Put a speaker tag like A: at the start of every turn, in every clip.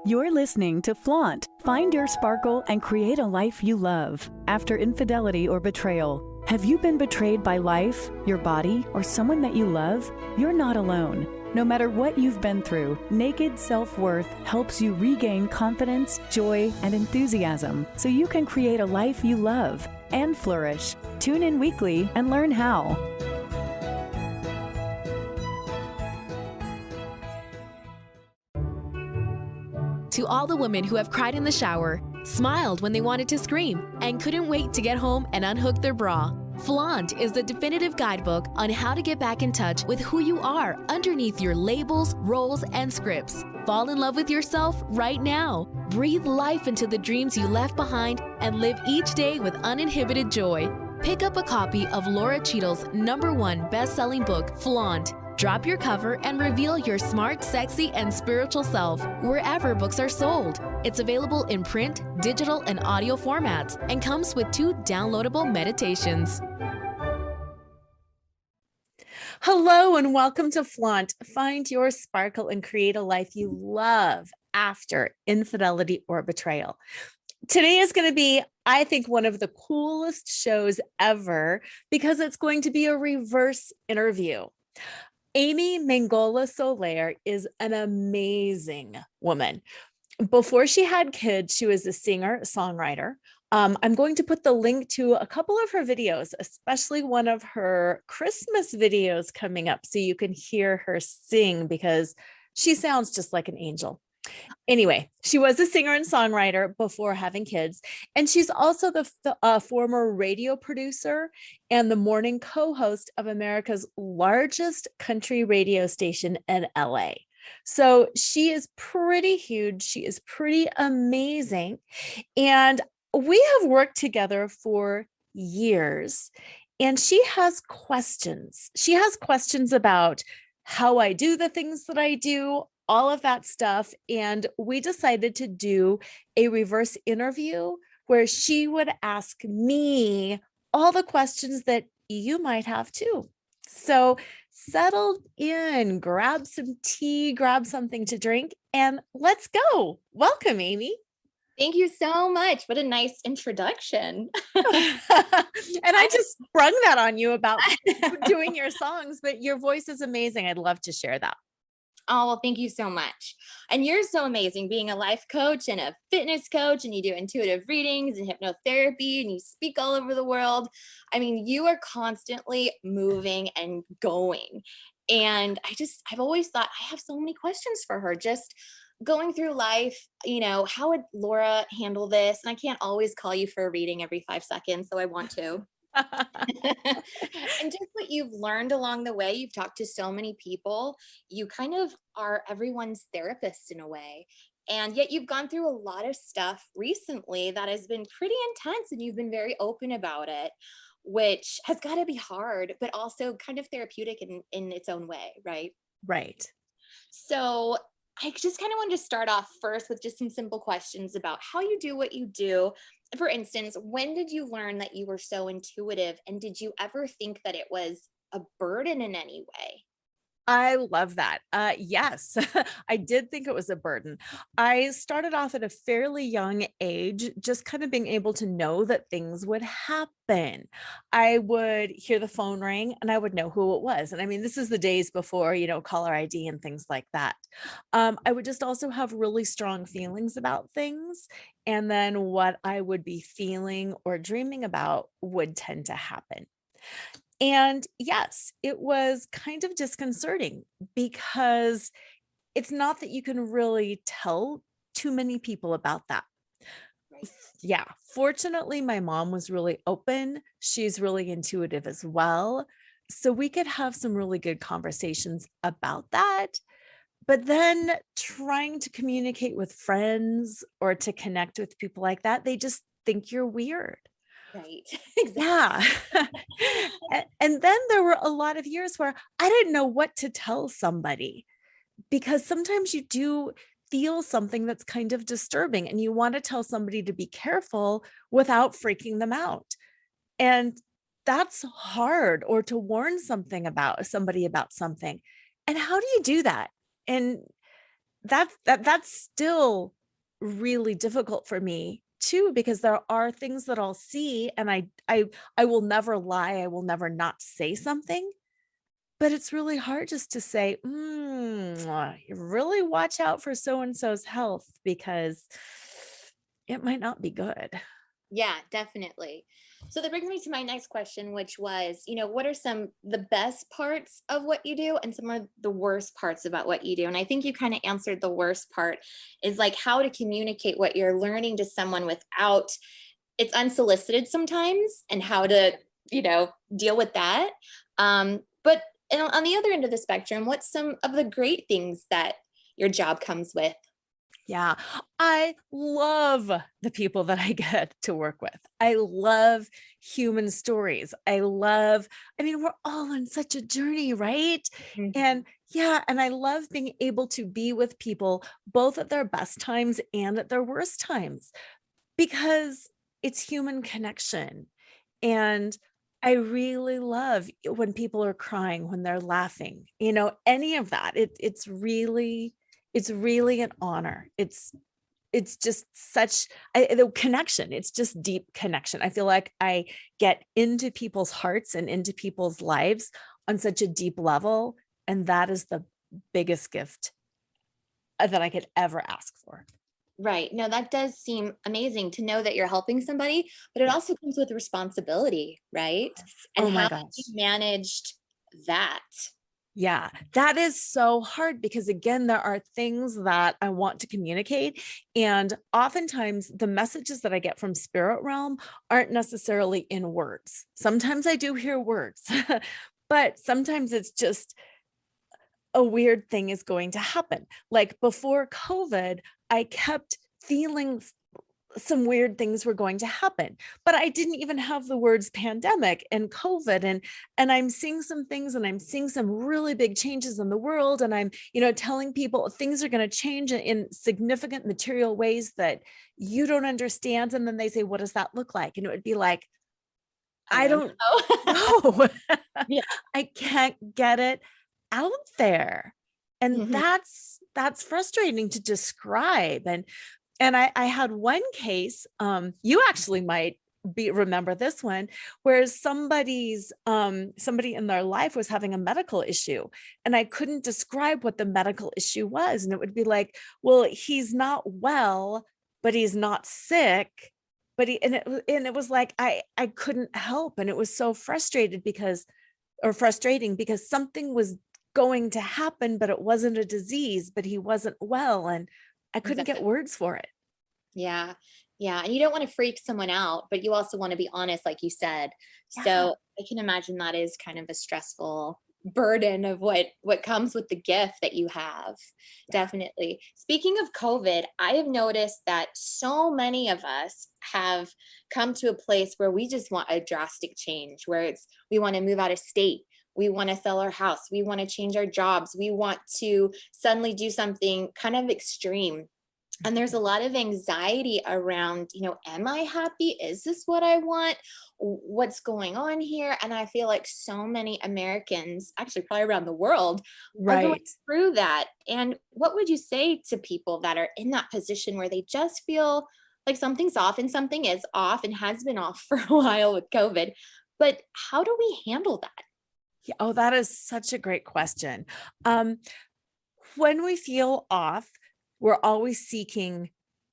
A: You're listening to Flaunt. Find your sparkle and create a life you love. After infidelity or betrayal, have you been betrayed by life, your body, or someone that you love? You're not alone. No matter what you've been through, Naked Self-Worth helps you regain confidence, joy, and enthusiasm so you can create a life you love and flourish. Tune in weekly and learn how.
B: To all the women who have cried in the shower, smiled when they wanted to scream, and couldn't wait to get home and unhook their bra, Flaunt is the definitive guidebook on how to get back in touch with who you are underneath your labels, roles, and scripts. Fall in love with yourself right now. Breathe life into the dreams you left behind and live each day with uninhibited joy. Pick up a copy of Lora Cheadle's #1 best-selling book, Flaunt. Drop your cover and reveal your smart, sexy, and spiritual self wherever books are sold. It's available in print, digital, and audio formats and comes with 2 downloadable meditations.
C: Hello and welcome to Flaunt. Find your sparkle and create a life you love after infidelity or betrayal. Today is going to be, I think, one of the coolest shows ever because it's going to be a reverse interview. Amie Mangola-Soler is an amazing woman. Before she had kids, she was a singer, songwriter. I'm going to put the link to a couple of her videos, especially one of her Christmas videos coming up so you can hear her sing because she sounds just like an angel. Anyway, she was a singer and songwriter before having kids, and she's also the former radio producer and the morning co-host of America's largest country radio station in LA. So she is pretty huge. She is pretty amazing. And we have worked together for years, and she has questions. She has questions about how I do the things that I do, all of that stuff. And we decided to do a reverse interview where she would ask me all the questions that you might have too. So settle in, grab some tea, grab something to drink, and let's go. Welcome, Amie.
D: Thank you so much. What a nice introduction.
C: And I just sprung that on you about doing your songs, but your voice is amazing. I'd love to share that.
D: Oh, well, thank you so much. And you're so amazing being a life coach and a fitness coach, and you do intuitive readings and hypnotherapy, and you speak all over the world. I mean, you are constantly moving and going. And I've always thought I have so many questions for her, just going through life, how would Lora handle this? And I can't always call you for a reading every 5 seconds, so I want to. And just what you've learned along the way, you've talked to so many people, you kind of are everyone's therapist in a way. And yet you've gone through a lot of stuff recently that has been pretty intense, and you've been very open about it, which has got to be hard, but also kind of therapeutic in its own way, right?
C: Right.
D: So I just kind of wanted to start off first with just some simple questions about how you do what you do. For instance, when did you learn that you were so intuitive, and did you ever think that it was a burden in any way?
C: I love that. Yes, I did think it was a burden. I started off at a fairly young age, just kind of being able to know that things would happen. I would hear the phone ring and I would know who it was. And I mean, this is the days before, caller ID and things like that. I would just also have really strong feelings about things. And then what I would be feeling or dreaming about would tend to happen. And yes, it was kind of disconcerting because it's not that you can really tell too many people about that. Right. Yeah. Fortunately, my mom was really open. She's really intuitive as well. So we could have some really good conversations about that. But then trying to communicate with friends or to connect with people like that, they just think you're weird.
D: Right.
C: Exactly. Yeah. And then there were a lot of years where I didn't know what to tell somebody, because sometimes you do feel something that's kind of disturbing and you want to tell somebody to be careful without freaking them out. And that's hard, or to warn somebody about something. And how do you do that? And that's still really difficult for me too, because there are things that I'll see and I will never lie. I will never not say something, but it's really hard just to say, you really watch out for so-and-so's health because it might not be good.
D: Yeah, definitely. So that brings me to my next question, which was, what are some the best parts of what you do and some of the worst parts about what you do? And I think you kind of answered the worst part is like how to communicate what you're learning to someone without it's unsolicited sometimes and how to, deal with that. But on the other end of the spectrum, what's some of the great things that your job comes with?
C: Yeah, I love the people that I get to work with. I love human stories. I mean, we're all on such a journey, right?
D: Mhm.
C: And yeah, and I love being able to be with people both at their best times and at their worst times because it's human connection. And I really love when people are crying, when they're laughing, any of that. It's really an honor. It's just such the connection. It's just deep connection. I feel like I get into people's hearts and into people's lives on such a deep level. And that is the biggest gift that I could ever ask for.
D: Right. No, that does seem amazing to know that you're helping somebody, but it
C: Yeah.
D: also comes with responsibility, right? And
C: Oh
D: how
C: my
D: have you
C: gosh.
D: managed that?
C: Yeah, that is so hard because again, there are things that I want to communicate. And oftentimes the messages that I get from spirit realm aren't necessarily in words. Sometimes I do hear words, but sometimes it's just a weird thing is going to happen. Like before COVID, I kept feeling some weird things were going to happen, but I didn't even have the words pandemic and COVID, and I'm seeing some things, and I'm seeing some really big changes in the world, and I'm telling people things are going to change in significant material ways that you don't understand, and then they say, what does that look like? And it would be like,
D: I
C: I
D: don't
C: don't
D: know.
C: know.
D: Yeah.
C: I can't get it out there. And
D: Mhm.
C: that's frustrating to describe. And I had one case, you actually might remember this one, where somebody in their life was having a medical issue, and I couldn't describe what the medical issue was. And it would be like, well, he's not well, but he's not sick. But it was like I couldn't help. And it was so frustrating because something was going to happen, but it wasn't a disease, but he wasn't well. And I couldn't get
D: Exactly.
C: words for it.
D: Yeah. Yeah. And you don't want to freak someone out, but you also want to be honest, like you said.
C: Yeah.
D: So I can imagine that is kind of a stressful burden of what comes with the gift that you have. Definitely. Speaking of COVID, I have noticed that so many of us have come to a place where we just want a drastic change, where we want to move out of state. We want to sell our house. We want to change our jobs. We want to suddenly do something kind of extreme. And there's a lot of anxiety around, am I happy? Is this what I want? What's going on here? And I feel like so many Americans, actually probably around the world, are going
C: Right.
D: through that. And what would you say to people that are in that position where they just feel like something's off, and something is off and has been off for a while with COVID? But how do we handle that?
C: Yeah. Oh, that is such a great question. Um, when we feel off, we're always seeking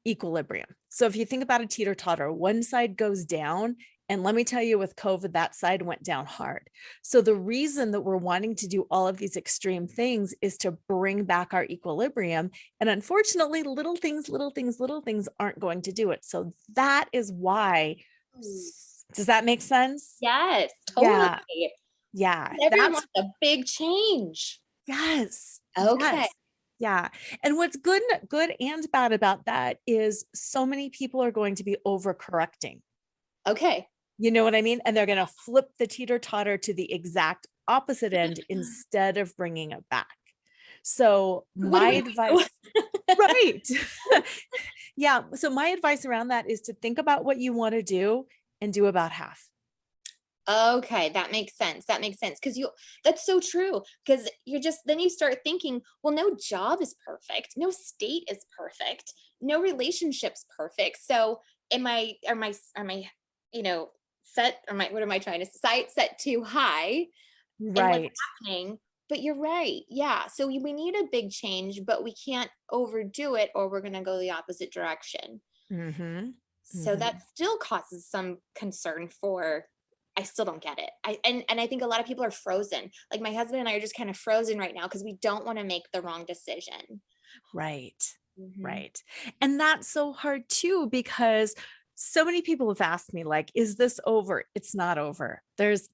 C: equilibrium. So if you think about a teeter-totter, one side goes down, and let me tell you, with COVID, that side went down hard. So the reason that we're wanting to do all of these extreme things is to bring back our equilibrium. And unfortunately, little things aren't going to do it. So that is why.
D: Ooh,
C: Does that make sense?
D: yes, totally.
C: Yeah. Yeah.
D: Everyone
C: That's
D: wants a big change.
C: yes.
D: Okay.
C: Yes. Yeah. And what's good and bad about that is so many people are going to be overcorrecting.
D: Okay.
C: You know what I mean? And they're going to flip the teeter-totter to the exact opposite end instead of bringing it back. So
D: What do
C: my
D: we do?
C: advice, right. Yeah. So my advice around that is to think about what you want to do and do about half.
D: Okay, that makes sense. That makes sense. That's so true. Because then you start thinking, well, no job is perfect. No state is perfect. No relationship's perfect. So am I, you know, what am I trying to sight set too high and what's
C: Right.
D: happening? But you're right. Yeah. So we need a big change, but we can't overdo it or we're going to go the opposite direction.
C: Mm-hmm.
D: So
C: Mm-hmm.
D: that still causes some concern for, I still don't get it. And I think a lot of people are frozen. Like my husband and I are just kind of frozen right now because we don't want to make the wrong decision.
C: Right.
D: Mhm.
C: Right. And that's so hard too, because so many people have asked me, like, is this over? It's not over. There's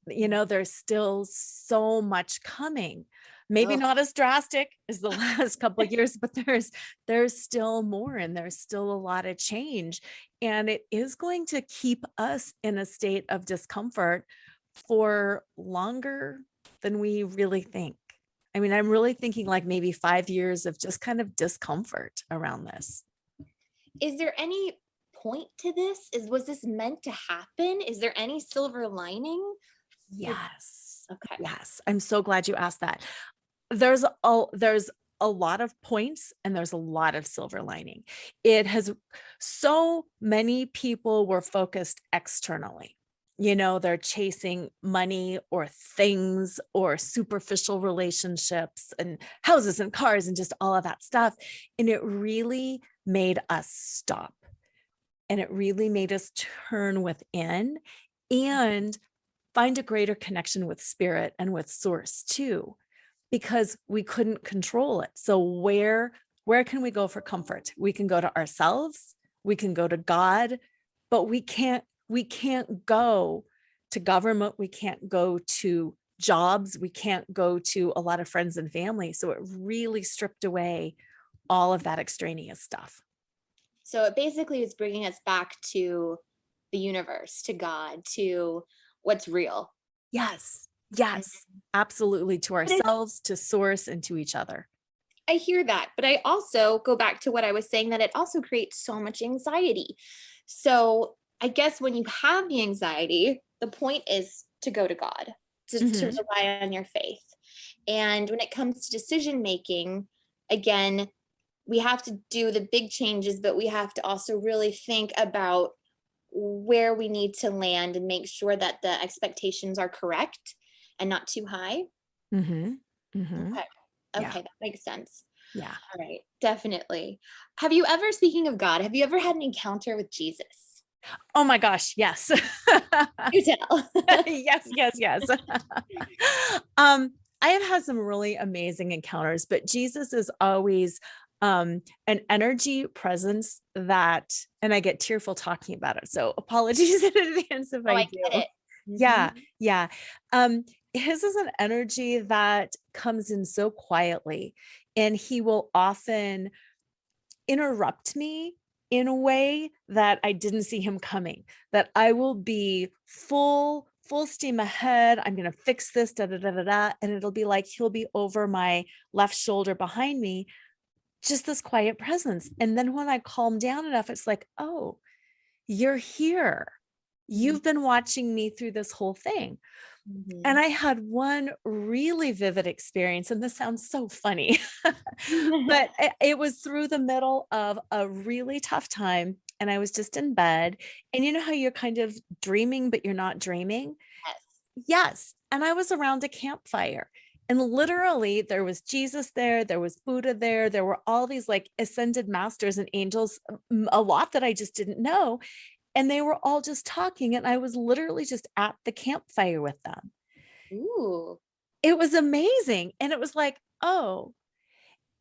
C: still so much coming. Maybe
D: Ugh.
C: not as drastic as the last couple of years, but there's still more, and there's still a lot of change. And it is going to keep us in a state of discomfort for longer than we really think. I mean, I'm really thinking like maybe 5 years of just kind of discomfort around this.
D: Is there any point to this? Was this meant to happen? Is there any silver lining?
C: Yes.
D: Okay.
C: Yes. I'm so glad you asked that. There's a lot of points and there's a lot of silver lining. It has so many people were focused externally. They're chasing money or things or superficial relationships and houses and cars and just all of that stuff. And it really made us stop. And it really made us turn within and find a greater connection with spirit and with source too, because we couldn't control it. So where can we go for comfort? We can go to ourselves, we can go to God, but we can't go to government, we can't go to jobs, we can't go to a lot of friends and family. So it really stripped away all of that extraneous stuff.
D: So it basically is bringing us back to the universe, to God, to what's real.
C: Yes.
D: Mhm.
C: Yes. Absolutely. To
D: But it,
C: ourselves, to source, and to each other.
D: I hear that, but I also go back to what I was saying that it also creates so much anxiety. So I guess when you have the anxiety, the point is to go to God, to
C: Mhm.
D: rely on your faith. And when it comes to decision making, again, we have to do the big changes, but we have to also really think about where we need to land and make sure that the expectations are correct and not too high.
C: Mhm. Mhm.
D: Okay.
C: Yeah.
D: Okay, that makes sense.
C: Yeah.
D: All right, definitely. Have you ever, speaking of God, have you ever had an encounter with Jesus?
C: Oh my gosh, yes.
D: You tell.
C: Yes, yes, yes. Um, I have had some really amazing encounters, but Jesus is always an energy presence that, and I get tearful talking about it. So apologies in advance if
D: Oh,
C: I
D: I get
C: do.
D: it.
C: Yeah,
D: Mhm.
C: yeah. Um, his is an energy that comes in so quietly, and he will often interrupt me in a way that I didn't see him coming, that I will be full steam ahead. I'm going to fix this, da, da, da, da, da. And it'll be like, he'll be over my left shoulder behind me, just this quiet presence. And then when I calm down enough, it's like, oh, you're here.
D: Mhm.
C: You've been watching me through this whole thing. And
D: Mhm.
C: I had one really vivid experience, and this sounds so funny, but it was through the middle of a really tough time. And I was just in bed. And you know how you're kind of dreaming, but you're not dreaming?
D: Yes.
C: Yes. And I was around a campfire. And literally, there was Jesus there was Buddha there were all these like ascended masters and angels, a lot that I just didn't know. And they were all just talking. And I was literally just at the campfire with them.
D: Ooh.
C: It was amazing. And it was like, oh,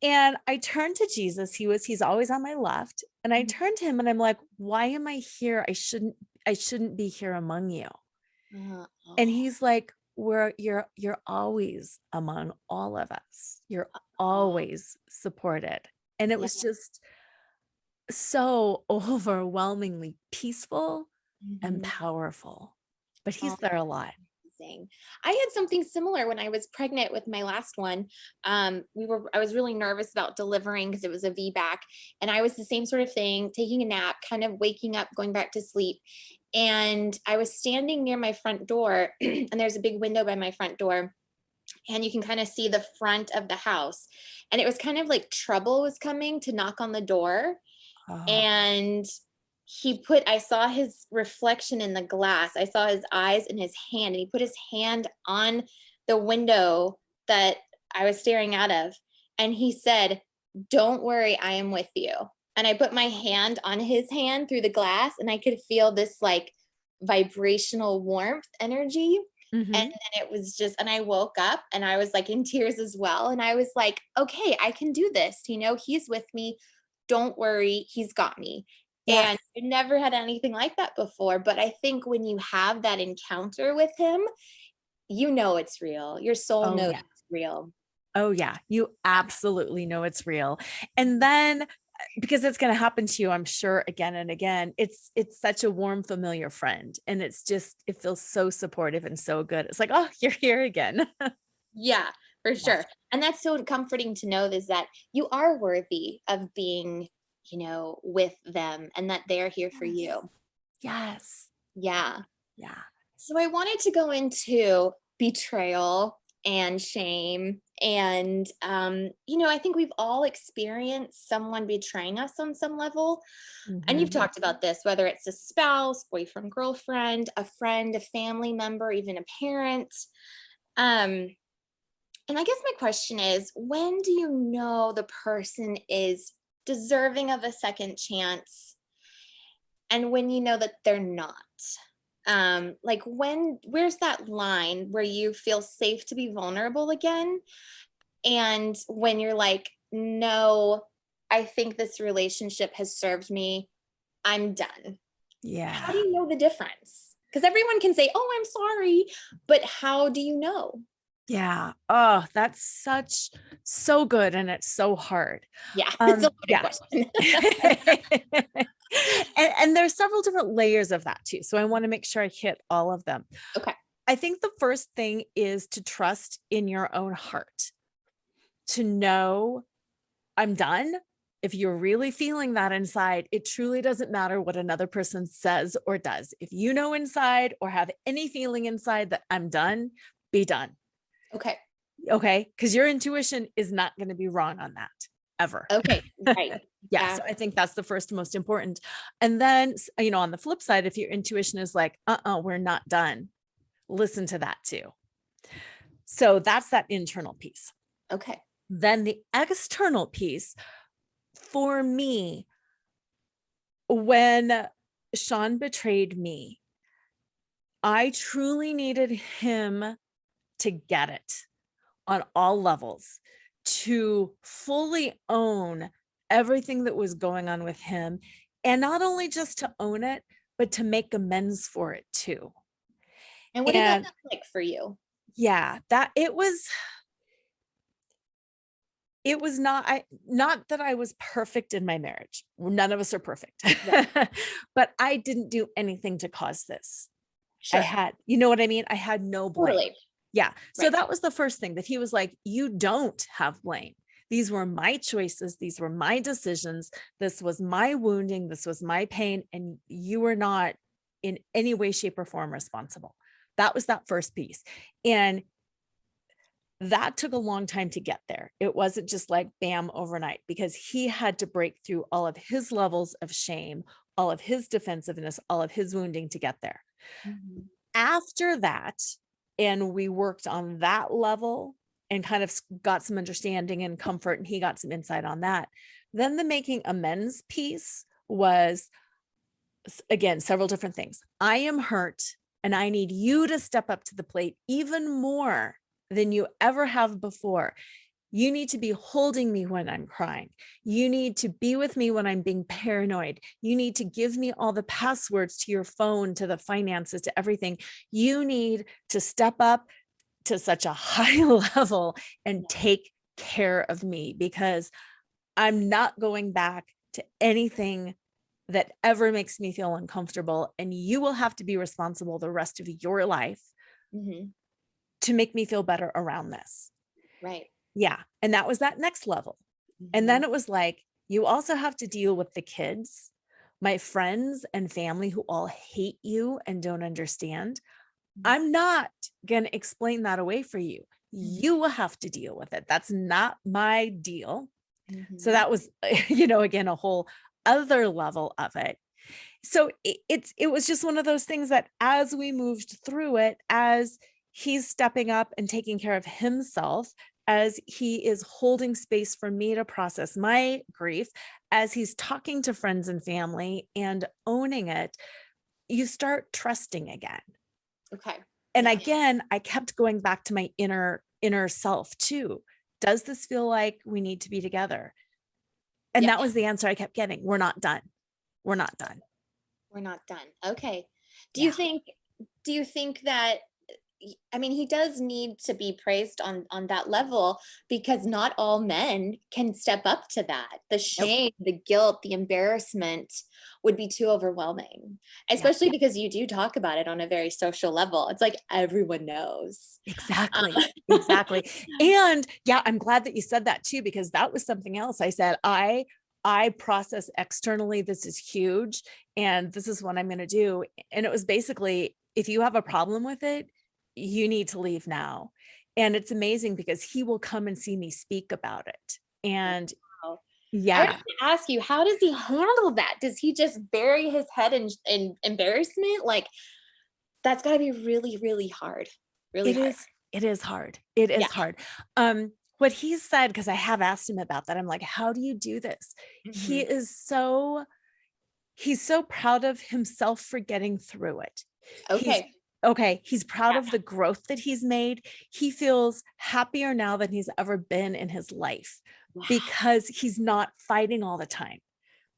C: and I turned to Jesus. He's always on my left. And I turned to him and I'm like, why am I here? I shouldn't be here among you. And
D: Oh,
C: he's like, you're always among all of us. You're
D: oh,
C: always supported. And it
D: yeah.
C: was just so overwhelmingly peaceful and
D: Mhm.
C: powerful. But
D: Oh,
C: he's there a lot.
D: amazing. I had something similar when I was pregnant with my last one. I was really nervous about delivering because it was a VBAC, and I was the same sort of thing, taking a nap, kind of waking up, going back to sleep. And I was standing near my front door, and there's a big window by my front door, and you can kind of see the front of the house. And it was kind of like trouble was coming to knock on the door.
C: Oh,
D: And I saw his reflection in the glass. I saw his eyes and his hand, and he put his hand on the window that I was staring out of. And he said, "Don't worry, I am with you." And I put my hand on his hand through the glass, and I could feel this like vibrational warmth energy. And
C: mhm.
D: then it was just, and I woke up and I was like in tears as well. And I was like, okay, I can do this. He's with me. Don't worry, he's got me.
C: Yes.
D: And I never had anything like that before. But I think when you have that encounter with him, it's real. Your soul
C: Oh,
D: knows
C: yeah.
D: it's real.
C: Oh, yeah. You absolutely know it's real. And then because it's going to happen to you, I'm sure, again and again, it's such a warm, familiar friend. And it feels so supportive and so good. It's like, oh, you're here again.
D: Yeah, for
C: Yeah.
D: sure. And that's so comforting to know is that you are worthy of being, with them, and that they're here for you.
C: Yes.
D: Yeah.
C: Yeah.
D: So I wanted to go into betrayal and shame. And, I think we've all experienced someone betraying us on some level. And you've
C: Mhm.
D: talked about this, whether it's a spouse, boyfriend, girlfriend, a friend, a family member, even a parent. Um, and I guess my question is, when do you know the person is deserving of a second chance, and when you know that they're not? Like where's that line where you feel safe to be vulnerable again? And when you're like, no, I think this relationship has served me, I'm done. How
C: Yeah.
D: do you know the difference? Because everyone can say, oh, I'm sorry, but how do you know?
C: Yeah. Oh, that's so good. And it's so hard.
D: Yeah, it's a loaded
C: Yeah.
D: question.
C: And there's several different layers of that too. So I want to make sure I hit all of them.
D: Okay.
C: I think the first thing is to trust in your own heart, to know I'm done. If you're really feeling that inside, it truly doesn't matter what another person says or does. If you know inside or have any feeling inside that I'm done, be done.
D: Okay.
C: Okay. Because your intuition is not going to be wrong on that ever.
D: Okay. Right.
C: Yeah.
D: Yeah.
C: So I think that's the first most important. And then, on the flip side, if your intuition is like, we're not done, listen to that too. So that's that internal piece.
D: Okay.
C: Then the external piece for me, when Sean betrayed me, I truly needed him to get it on all levels, to fully own everything that was going on with him. And not only just to own it, but to make amends for it too.
D: And what did that
C: And
D: look like for you?
C: yeah, that it was not that I was perfect in my marriage. None of us are perfect.
D: Right.
C: But I didn't do anything to cause this.
D: Sure.
C: You know what I mean? I had no blame.
D: Totally.
C: Yeah. So
D: Right.
C: that was the first thing, that he was like, you don't have blame. These were my choices. These were my decisions. This was my wounding. This was my pain. And you were not in any way, shape, or form responsible. That was that first piece. And that took a long time to get there. It wasn't just like bam overnight, because he had to break through all of his levels of shame, all of his defensiveness, all of his wounding to get there.
D: Mhm.
C: After that, and we worked on that level and kind of got some understanding and comfort, and he got some insight on that. Then the making amends piece was, again, several different things. I am hurt, and I need you to step up to the plate even more than you ever have before. You need to be holding me when I'm crying. You need to be with me when I'm being paranoid. You need to give me all the passwords to your phone, to the finances, to everything. You need to step up to such a high level and take care of me, because I'm not going back to anything that ever makes me feel uncomfortable. And you will have to be responsible the rest of your life
D: Mhm.
C: to make me feel better around this.
D: Right.
C: Yeah. And that was that next level. And
D: Mhm.
C: then it was like, you also have to deal with the kids my friends and family who all hate you and don't understand, I'm not going to explain that away for you. You will have to deal with it. That's not my deal. So that was, again, a whole other level of it. So it was just one of those things that as we moved through it, as he's stepping up and taking care of himself, as he is holding space for me to process my grief, as he's talking to friends and family and owning it, you start trusting again.
D: Okay.
C: And again, I kept going back to my inner self too. Does this feel like we need to be together? And that was the answer I kept getting. We're not done. We're not done.
D: We're not done. Okay. Do you think that, I mean, he does need to be praised on that level, because not all men can step up to that. The shame, the guilt, the embarrassment would be too overwhelming, especially because you do talk about it on a very social level. It's like everyone knows.
C: Exactly. Exactly. And I'm glad that you said that too, because that was something else. I said, I process externally, this is huge, and this is what I'm going to do. And it was basically, if you have a problem with it, you need to leave now. And it's amazing because he will come and see me speak about it. And
D: I have to ask you, how does he handle that? Does he just bury his head in embarrassment? Like, that's got to be really, really hard. Really hard.
C: It is hard. It is hard. What he said, because I have asked him about that, I'm like, how do you do this? He's so proud of himself for getting through it. He's proud of the growth that he's made. He feels happier now than he's ever been in his life because he's not fighting all the time.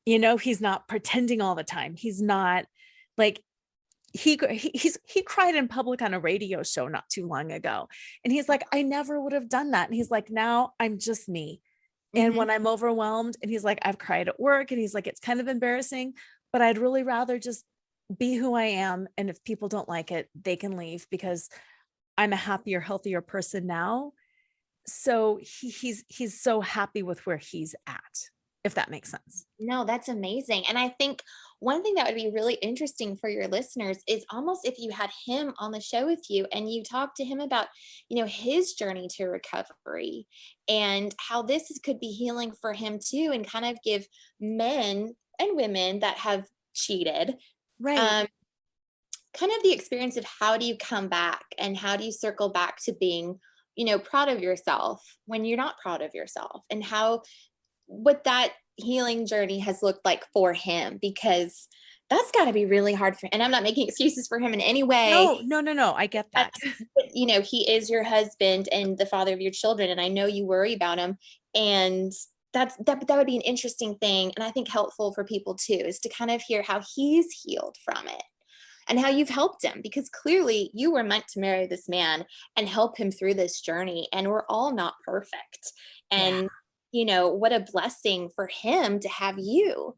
C: He's not pretending all the time. He's not like, he cried in public on a radio show not too long ago. And he's like, I never would have done that. And he's like, now I'm just me. And when I'm overwhelmed, and he's like, I've cried at work, and he's like, it's kind of embarrassing, but I'd really rather just be who I am. And if people don't like it, they can leave, because I'm a happier, healthier person now. So he's so happy with where he's at, if that makes sense.
D: No, that's amazing. And I think one thing that would be really interesting for your listeners is almost if you had him on the show with you and you talked to him about, his journey to recovery and how this could be healing for him too, and kind of give men and women that have cheated, kind of the experience of how do you come back and how do you circle back to being, proud of yourself when you're not proud of yourself, and what that healing journey has looked like for him, because that's got to be really hard for him. And I'm not making excuses for him in any way.
C: No. I get that.
D: He is your husband and the father of your children. And I know you worry about him, and that would be an interesting thing. And I think helpful for people too, is to kind of hear how he's healed from it and how you've helped him, because clearly you were meant to marry this man and help him through this journey. And we're all not perfect. And what a blessing for him to have you,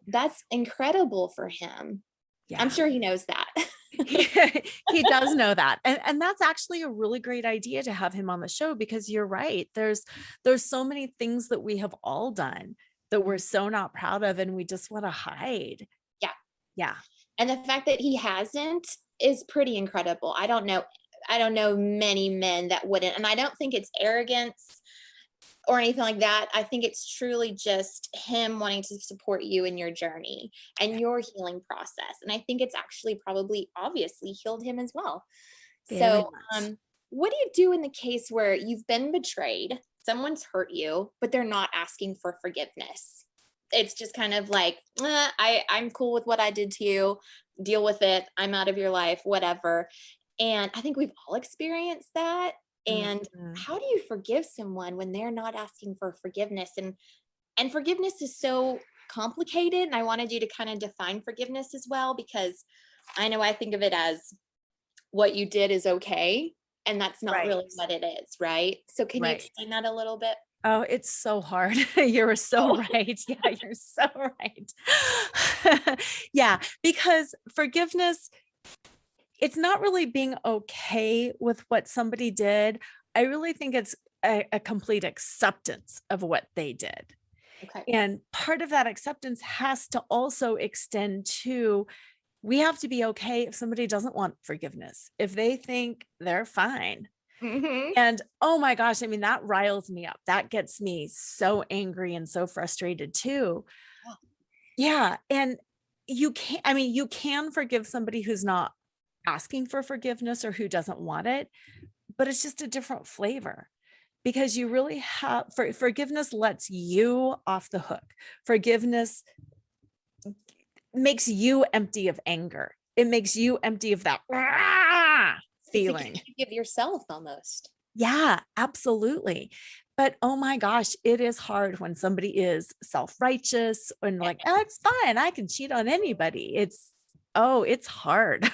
D: that's incredible for him. Yeah. I'm sure he knows that.
C: He does know that. And that's actually a really great idea to have him on the show, because you're right. There's so many things that we have all done that we're so not proud of, and we just want to hide.
D: Yeah.
C: Yeah.
D: And the fact that he hasn't is pretty incredible. I don't know many men that wouldn't, and I don't think it's arrogance or anything like that. I think it's truly just him wanting to support you in your journey and your healing process. And I think it's actually probably obviously healed him as well. So, what do you do in the case where you've been betrayed, someone's hurt you, but they're not asking for forgiveness? It's just kind of like, I'm cool with what I did to you. Deal with it. I'm out of your life, whatever. And I think we've all experienced that. And how do you forgive someone when they're not asking for forgiveness? And forgiveness is so complicated. And I wanted you to kind of define forgiveness as well, because I know I think of it as what you did is okay. And that's not really what it is, right? So can you explain that a little bit?
C: Oh, it's so hard. You're so right. Yeah, you're so right. Yeah, because forgiveness, it's not really being okay with what somebody did. I really think it's a complete acceptance of what they did.
D: Okay.
C: And part of that acceptance has to also extend to, we have to be okay if somebody doesn't want forgiveness, if they think they're fine.
D: Mm-hmm.
C: And oh my gosh, I mean, that riles me up. That gets me so angry and so frustrated too. Yeah. And you can forgive somebody who's not asking for forgiveness or who doesn't want it, but it's just a different flavor, because you really have forgiveness lets you off the hook. Forgiveness makes you empty of anger. It makes you empty of that
D: It's a
C: feeling.
D: gift you give yourself almost.
C: Yeah, absolutely. But oh my gosh, it is hard when somebody is self-righteous and like, oh, it's fine, I can cheat on anybody. It's hard.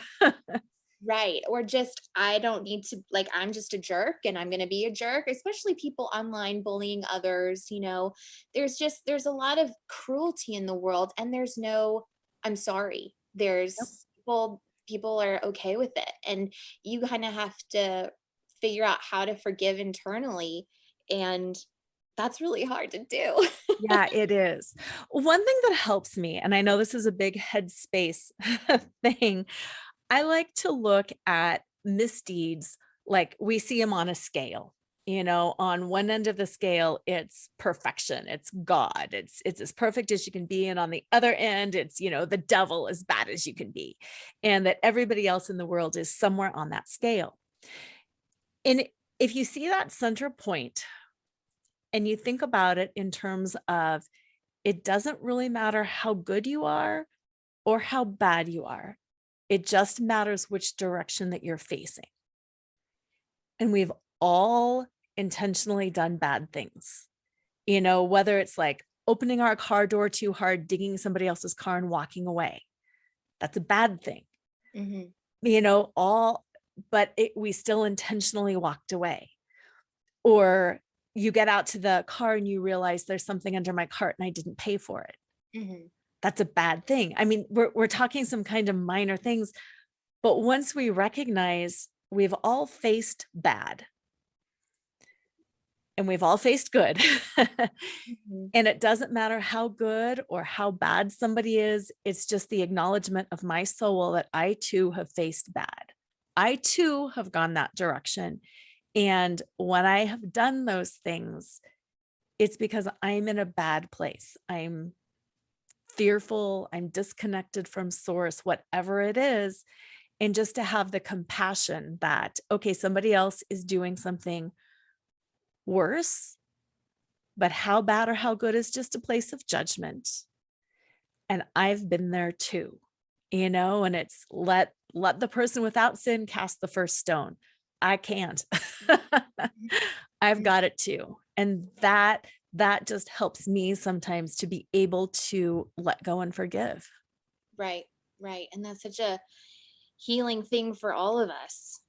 D: Right. Or just, I don't need to, like, I'm just a jerk and I'm going to be a jerk, especially people online bullying others. There's a lot of cruelty in the world, and there's no, I'm sorry.
C: Yep.
D: There's people are okay with it. And you kind of have to figure out how to forgive internally. And that's really hard to do.
C: Yeah, it is. One thing that helps me, and I know this is a big headspace thing, I like to look at misdeeds like we see them on a scale. On one end of the scale, it's perfection, it's God, it's as perfect as you can be. And on the other end, it's, the devil, as bad as you can be. And that everybody else in the world is somewhere on that scale. And if you see that center point and you think about it in terms of, it doesn't really matter how good you are or how bad you are. It just matters which direction that you're facing. And we've all intentionally done bad things, whether it's like opening our car door too hard, digging somebody else's car and walking away. That's a bad thing.
D: Mhm.
C: We still intentionally walked away. Or you get out to the car and you realize there's something under my cart and I didn't pay for it.
D: Mhm.
C: That's a bad thing. I mean, we're talking some kind of minor things, but once we recognize we've all faced bad and we've all faced good,
D: Mhm.
C: and it doesn't matter how good or how bad somebody is, it's just the acknowledgement of my soul that I too have faced bad. I too have gone that direction. And when I have done those things, it's because I'm in a bad place. I'm fearful, I'm disconnected from source, whatever it is. And just to have the compassion that, okay, somebody else is doing something worse, but how bad or how good is just a place of judgment. And I've been there too, and it's let the person without sin cast the first stone. I can't. I've got it too. And that just helps me sometimes to be able to let go and forgive.
D: Right. Right. And that's such a healing thing for all of us.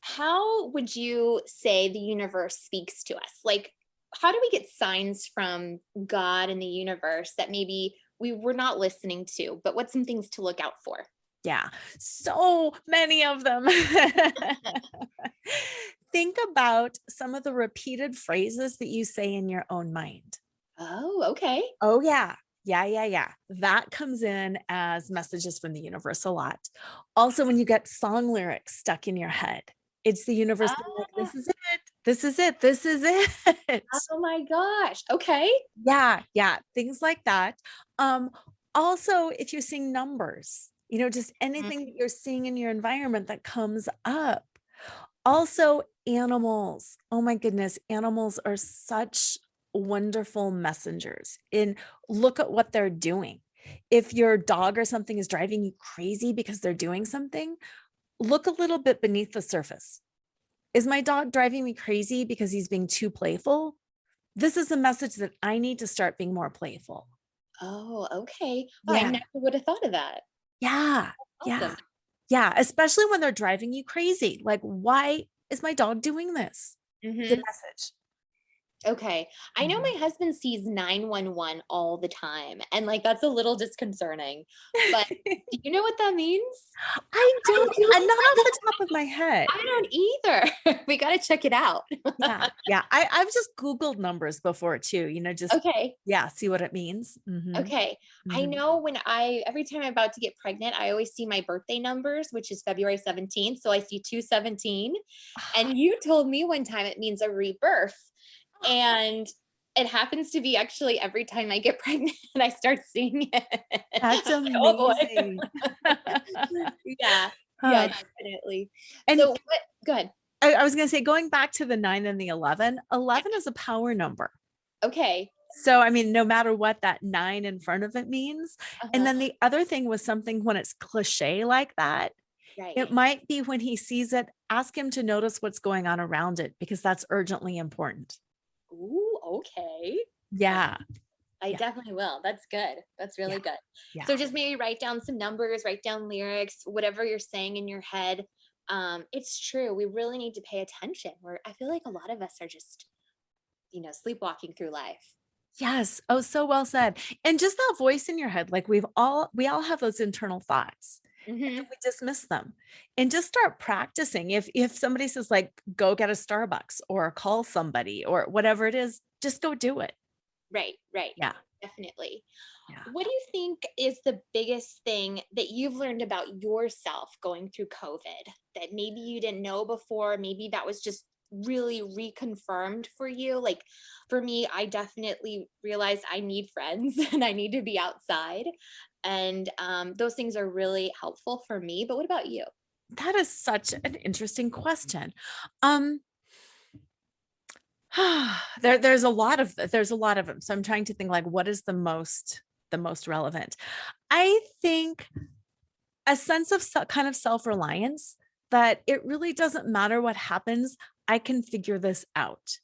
D: How would you say the universe speaks to us? Like, how do we get signs from God and the universe that maybe we were not listening to, but what's some things to look out for?
C: Yeah, so many of them. Think about some of the repeated phrases that you say in your own mind.
D: Oh, okay.
C: Oh, yeah. Yeah. That comes in as messages from the universe a lot. Also, when you get song lyrics stuck in your head, it's the universe being like,
D: Ah,
C: this is it. This is it. This is it.
D: oh my gosh. Okay.
C: Yeah. Things like that. Also, if you're seeing numbers, just
D: Mhm.
C: anything that you're seeing in your environment that comes up. Also, animals. Oh my goodness, animals are such wonderful messengers. Look at what they're doing. If your dog or something is driving you crazy because they're doing something, look a little bit beneath the surface. Is my dog driving me crazy because he's being too playful? This is a message that I need to start being more playful.
D: Oh, okay. Oh, I
C: Yeah.
D: never would have thought of that.
C: Yeah. Yeah.
D: Awesome.
C: Yeah. Especially when they're driving you crazy. Like, why is my dog doing this? The
D: Hmm.
C: message.
D: Okay. I know
C: Mhm.
D: my husband sees 911 all the time, and like that's a little disconcerting. But do you know what that means?
C: I don't, not off the top of my head.
D: I don't either. We got to check it out.
C: Yeah. Yeah. I've just Googled numbers before too, just,
D: Okay.
C: yeah, see what it means.
D: Okay. I
C: Mhm.
D: know every time I'm about to get pregnant, I always see my birthday numbers, which is February 17th. So I see 217. And you told me one time it means a rebirth. And it happens to be actually every time I get pregnant and I start seeing it.
C: That's
D: Oh boy.
C: amazing.
D: Yeah. Yeah,
C: Huh.
D: definitely.
C: And
D: So what go ahead.
C: I was going to say, going back to the 9 and the 11, 11 is a power number.
D: Okay.
C: So, I mean, no matter what that 9 in front of it means. And
D: Uh-huh.
C: then the other thing was something when it's cliche like that,
D: Right.
C: it might be when he sees it, ask him to notice what's going on around it because that's urgently important.
D: Ooh, okay.
C: Yeah.
D: I
C: Yeah.
D: definitely will. That's good. That's really
C: Yeah.
D: good.
C: Yeah.
D: So just maybe write down some numbers, write down lyrics, whatever you're saying in your head. It's true. We really need to pay attention. I feel like a lot of us are just, sleepwalking through life.
C: Yes. Oh, so well said. And just that voice in your head, like we all have those internal thoughts. And
D: Hmm.
C: then we dismiss them and just start practicing. If somebody says like, go get a Starbucks or call somebody or whatever it is, just go do it.
D: Right, right.
C: Yeah.
D: Definitely.
C: Yeah.
D: What do you think is the biggest thing that you've learned about yourself going through COVID that maybe you didn't know before? Maybe that was just really reconfirmed for you. Like for me, I definitely realized I need friends and I need to be outside. And those things are really helpful for me. But what about you?
C: That is such an interesting question. Um, there's a lot of them. So I'm trying to think like what is the most relevant. I think a sense of kind of self-reliance that it really doesn't matter what happens. I can figure this out.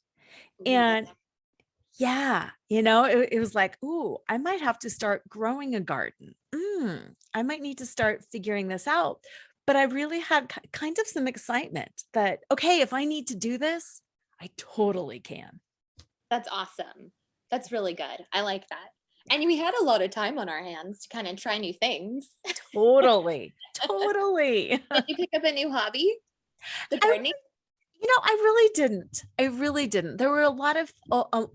D: Ooh,
C: And yeah, it was like, ooh, I might have to start growing a garden. I might need to start figuring this out. But I really had kind of some excitement that, okay, if I need to do this, I totally can.
D: that's awesome. That's really good. I like that. And we had a lot of time on our hands to kind of try new things.
C: Totally. Totally.
D: Did you pick up a new hobby? The
C: I
D: gardening?
C: I really didn't. I really didn't. There were a lot of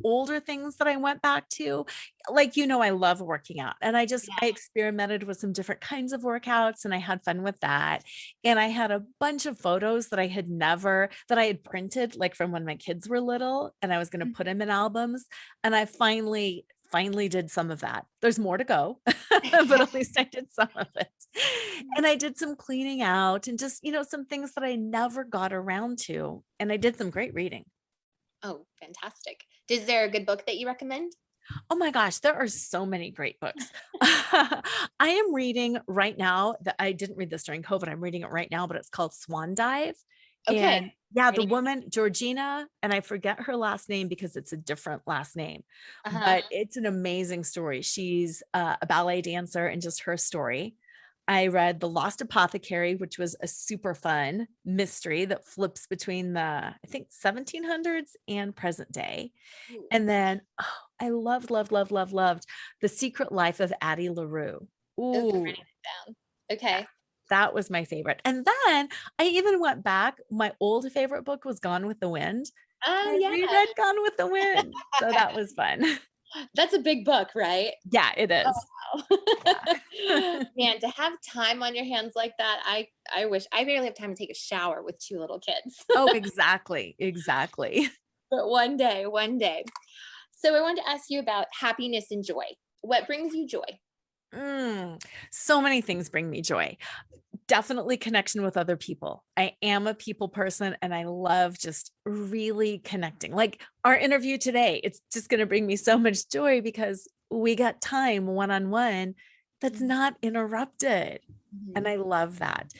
C: older things that I went back to. Like, I love working out and I experimented with some different kinds of workouts and I had fun with that. And I had a bunch of photos that I had printed like from when my kids were little and I was going to put them in albums. And I finally did some of that. There's more to go, but at least I did some of it. And I did some cleaning out and just, some things that I never got around to. And I did some great reading.
D: Oh, fantastic. Is there a good book that you recommend?
C: Oh my gosh, there are so many great books. I am reading right now that I didn't read this during COVID. I'm reading it right now, but it's called Swan Dive.
D: Okay.
C: And yeah, the
D: Writing it.
C: woman, Georgina, and I forget her last name because it's a different last name,
D: Uh-huh.
C: but it's an amazing story. She's a ballet dancer and just her story. I read The Lost Apothecary, which was a super fun mystery that flips between the, I think, 1700s and present day.
D: Ooh,
C: And then I loved The Secret Life of Addie LaRue.
D: okay,
C: Ooh,
D: writing it down. Okay.
C: that was my favorite. And then I even went back. My old favorite book was Gone with the Wind.
D: Oh,
C: I
D: yeah.
C: reread Gone with the Wind. So that was fun.
D: That's a big book, right?
C: Yeah, it
D: Oh,
C: is.
D: wow.
C: Yeah.
D: Man, to have time on your hands like that, I wish I barely have time to take a shower with two little kids.
C: Oh, exactly. Exactly.
D: But one day, one day. So I wanted to ask you about happiness and joy. What brings you joy?
C: So many things bring me joy. Definitely connection with other people. I am a people person and I love just really connecting. Like our interview today, it's just going to bring me so much joy because we got time one-on-one that's not interrupted. And
D: Mhm.
C: I love that.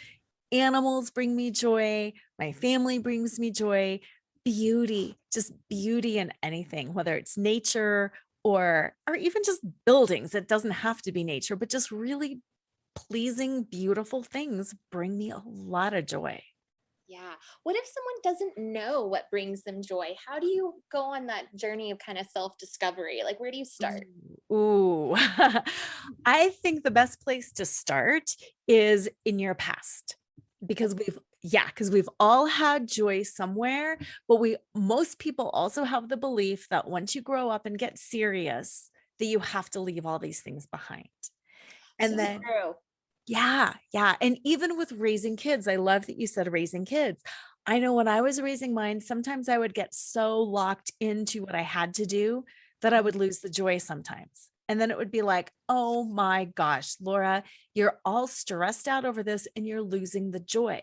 C: Animals bring me joy. My family brings me joy. Beauty, just beauty in anything, whether it's nature or even just buildings. It doesn't have to be nature, but just really pleasing, beautiful things bring me a lot of joy.
D: Yeah. What if someone doesn't know what brings them joy? How do you go on that journey of kind of self-discovery? Like, where do you start?
C: Ooh. I think the best place to start is in your past because we've all had joy somewhere, but most people also have the belief that once you grow up and get serious, that you have to leave all these things behind.
D: So
C: And then
D: true.
C: yeah, yeah. And even with raising kids, I love that you said raising kids. I know when I was raising mine, sometimes I would get so locked into what I had to do that I would lose the joy sometimes. And then it would be like, oh my gosh, Laura, you're all stressed out over this and you're losing the joy.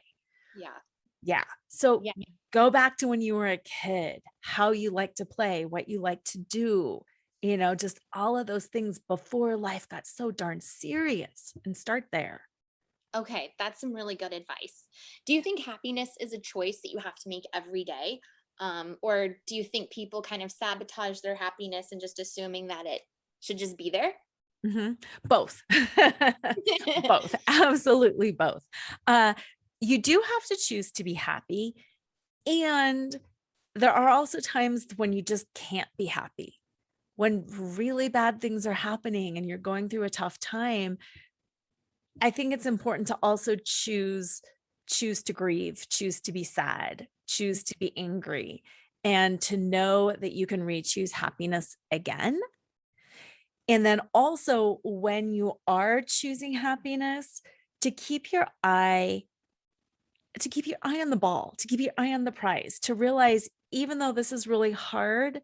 D: Yeah.
C: Yeah. So
D: Yeah.
C: go back to when you were a kid, how you like to play, what you like to do, just all of those things before life got so darn serious, and start there.
D: Okay, that's some really good advice. Do you think happiness is a choice that you have to make every day? Or do you think people kind of sabotage their happiness and just assuming that it should just be there?
C: Both. Both. Absolutely both. Uh, you do have to choose to be happy. And there are also times when you just can't be happy. When really bad things are happening and you're going through a tough time, I think it's important to also choose to grieve, choose to be sad, choose to be angry, and to know that you can re-choose happiness again. And then also when you are choosing happiness, to keep your eye on the ball, to keep your eye on the prize, to realize even though this is really hard,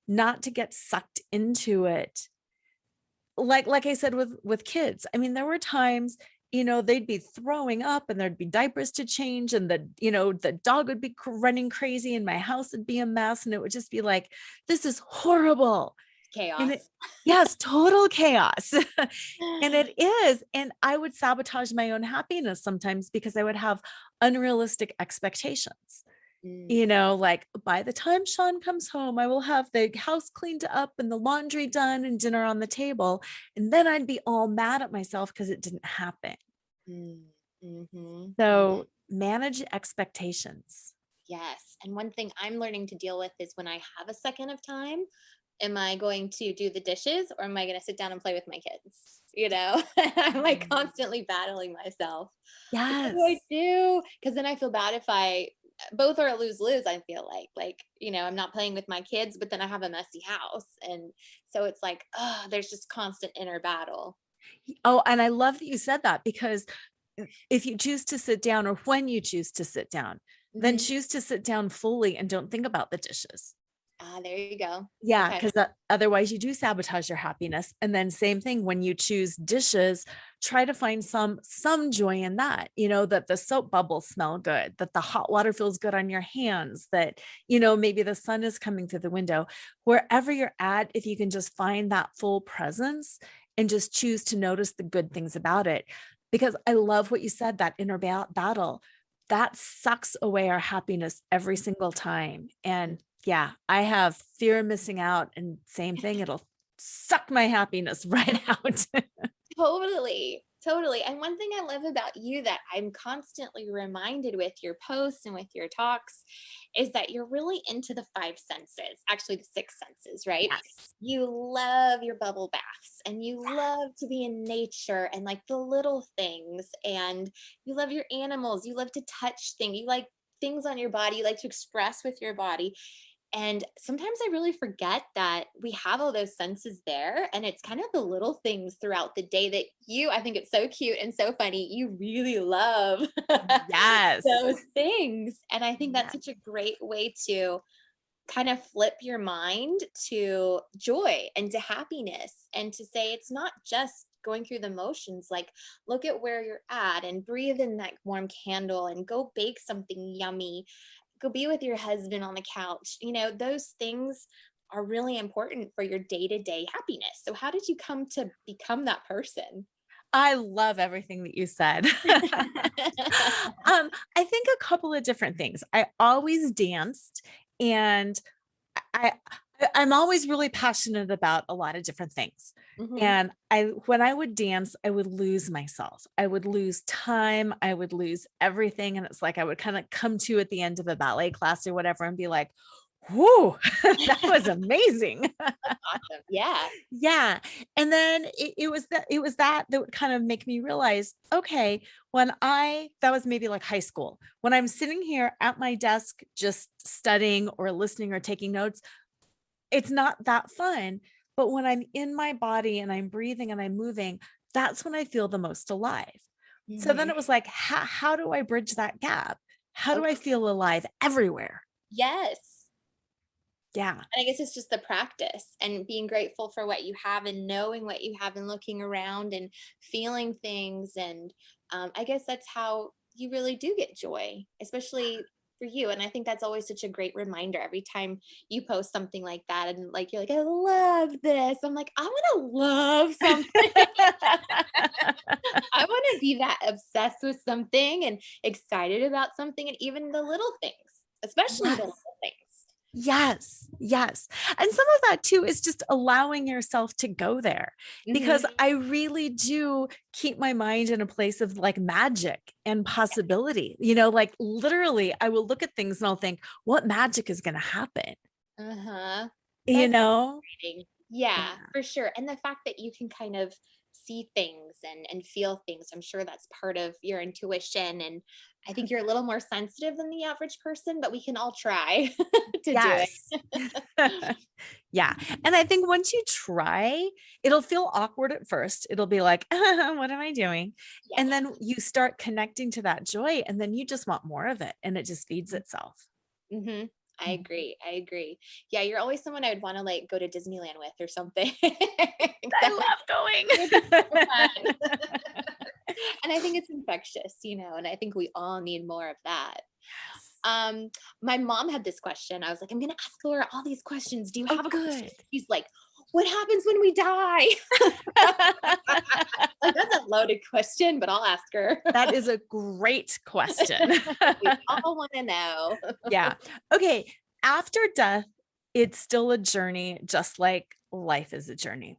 C: not to get sucked into it. Like I said with kids, I mean, there were times, they'd be throwing up and there'd be diapers to change and the dog would be running crazy and my house would be a mess and it would just be like, this is horrible. And
D: Chaos.
C: yes, total chaos. And it is. And I would sabotage my own happiness sometimes because I would have unrealistic expectations.
D: Mm.
C: Like by the time Sean comes home, I will have the house cleaned up and the laundry done and dinner on the table. And then I'd be all mad at myself because it didn't happen.
D: Mm. Mhm.
C: So manage expectations.
D: Yes. And one thing I'm learning to deal with is when I have a second of time, am I going to do the dishes or am I going to sit down and play with my kids? I'm like constantly battling myself. What do I
C: Yes.
D: do? Because then I feel bad if both are a lose lose. I feel I'm not playing with my kids, but then I have a messy house. And so it's like, oh, there's just constant inner battle.
C: Oh, and I love that you said that because if you choose to sit down or when you choose to sit down, then
D: Hmm.
C: choose to sit down fully and don't think about the dishes.
D: Ah, there you go.
C: Yeah,
D: Okay.
C: because otherwise you do sabotage your happiness. And then same thing when you choose dishes, try to find some joy in that, that the soap bubbles smell good, that the hot water feels good on your hands, that, maybe the sun is coming through the window. Wherever you're at, if you can just find that full presence and just choose to notice the good things about it. Because I love what you said, that inner battle, that sucks away our happiness every single time. And yeah, I have fear of missing out, and same thing, it'll suck my happiness right out.
D: Totally. Totally. And one thing I love about you that I'm constantly reminded with your posts and with your talks is that you're really into the five senses, actually the six senses, right?
C: Yes.
D: You love your bubble baths and you love to be in nature and like the little things, and you love your animals. You love to touch things. You like things on your body. You like to express with your body. And sometimes I really forget that we have all those senses there. And it's kind of the little things throughout the day that I think it's so cute and so funny. You really love
C: Yes.
D: those things. And I think that's
C: Yes.
D: such a great way to kind of flip your mind to joy and to happiness and to say it's not just going through the motions. Like, look at where you're at and breathe in that warm candle and go bake something yummy, go be with your husband on the couch. Those things are really important for your day-to-day happiness. So how did you come to become that person?
C: I love everything that you said. I think a couple of different things. I always danced, and I I'm always really passionate about a lot of different things.
D: Mhm.
C: And when I would dance, I would lose myself. I would lose time. I would lose everything. And it's like, I would kind of come to at the end of a ballet class or whatever and be like, whoo, that was amazing.
D: Awesome. Yeah.
C: Yeah. And then it was that would kind of make me realize, okay, that was maybe like high school, when I'm sitting here at my desk, just studying or listening or taking notes, it's not that fun. But when I'm in my body and I'm breathing and I'm moving, that's when I feel the most alive. So then
D: Mhm.
C: it was like, how do I bridge that gap? How do I
D: Okay.
C: feel alive everywhere?
D: Yes.
C: Yeah.
D: And I guess it's just the practice and being grateful for what you have and knowing what you have and looking around and feeling things. And I guess that's how you really do get joy, especially for you. And I think that's always such a great reminder every time you post something like that. And like, you're like, I love this. I'm like, I want to love something. I want to be that obsessed with something and excited about something and even the little things, especially the little
C: Yes.
D: things.
C: Yes, yes. And some of that too is just allowing yourself to go there, because
D: Mhm.
C: I really do keep my mind in a place of like magic and possibility. Like literally, I will look at things and I'll think, what magic is going to happen?
D: Uh-huh.
C: You
D: That's
C: know?
D: exciting. Yeah,
C: Yeah.
D: for sure. And the fact that you can kind of see things and feel things, I'm sure that's part of your intuition. And I think you're a little more sensitive than the average person, but we can all try to do it.
C: Yes. Yeah. And I think once you try, it'll feel awkward at first. It'll be like, what am I doing?
D: Yeah.
C: And then you start connecting to that joy, and then you just want more of it, and it just feeds itself.
D: Mm-hmm. I
C: Mhm.
D: agree. I agree. Yeah, you're always someone I would want to like go to Disneyland with or something.
C: I
D: That would be
C: love
D: so fun.
C: going.
D: And I think it's infectious, and I think we all need more of that.
C: Yes.
D: Um, my mom had this question. I was like, I'm gonna ask Laura all these questions. Do you
C: Oh,
D: have a question?
C: good.
D: She's like, what happens when we die? Like, that's a loaded question, but I'll ask her.
C: That is a great question.
D: We all want to know.
C: Yeah. Okay. After death, it's still a journey, just like life is a journey.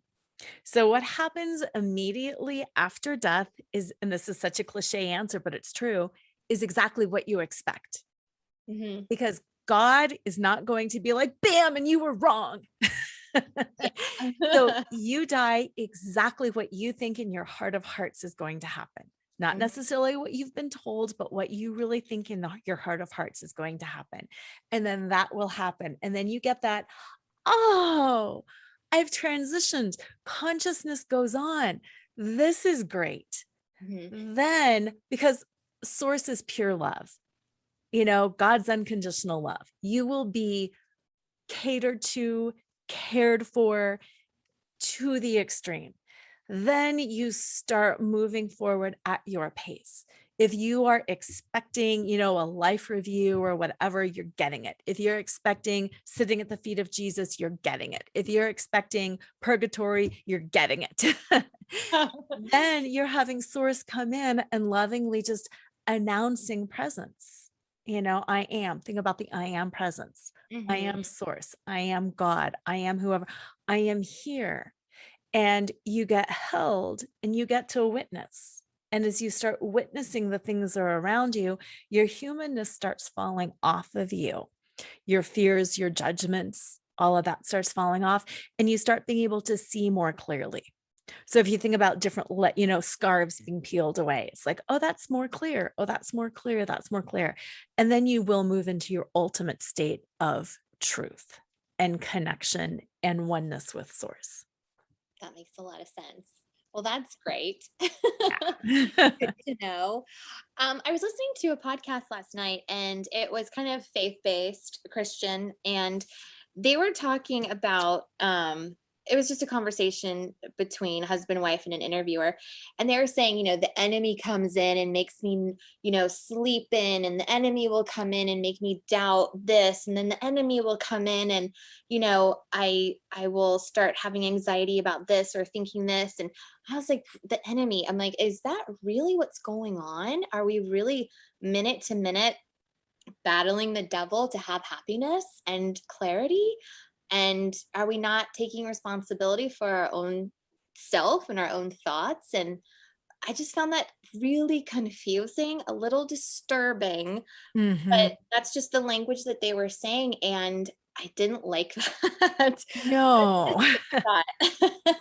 C: So, what happens immediately after death is, and this is such a cliche answer, but it's true, is exactly what you expect.
D: Mhm.
C: Because God is not going to be like, bam, and you were wrong. So,
D: Yeah.
C: you die exactly what you think in your heart of hearts is going to happen. Not
D: Mhm.
C: necessarily what you've been told, but what you really think in your heart of hearts is going to happen. And then that will happen. And then you get that, oh, I've transitioned. Consciousness goes on. This is great.
D: Mhm.
C: Then, because source is pure love, God's unconditional love, you will be catered to, cared for to the extreme. Then you start moving forward at your pace. If you are expecting, a life review or whatever, you're getting it. If you're expecting sitting at the feet of Jesus, you're getting it. If you're expecting purgatory, you're getting it. Then you're having source come in and lovingly just announcing presence. I am. Think about the I am presence. I
D: Mhm.
C: am source. I am God. I am whoever. I am here. And you get held and you get to witness. And as you start witnessing the things that are around you, your humanness starts falling off of you. Your fears, your judgments, all of that starts falling off. And you start being able to see more clearly. So if you think about different, scarves being peeled away, it's like, oh, that's more clear. Oh, that's more clear. That's more clear. And then you will move into your ultimate state of truth and connection and oneness with source.
D: That makes a lot of sense. Well, that's great.
C: Yeah.
D: Good to know. I was listening to a podcast last night and it was kind of faith-based Christian, and they were talking about it was just a conversation between husband, wife, and an interviewer. And they were saying, the enemy comes in and makes me, sleep in, and the enemy will come in and make me doubt this. And then the enemy will come in and, I will start having anxiety about this or thinking this. And I was like, the enemy, I'm like, is that really what's going on? Are we really minute to minute battling the devil to have happiness and clarity? And are we not taking responsibility for our own self and our own thoughts? And I just found that really confusing, a little disturbing, but that's just the language that they were saying. And I didn't like that.
C: No.
D: But-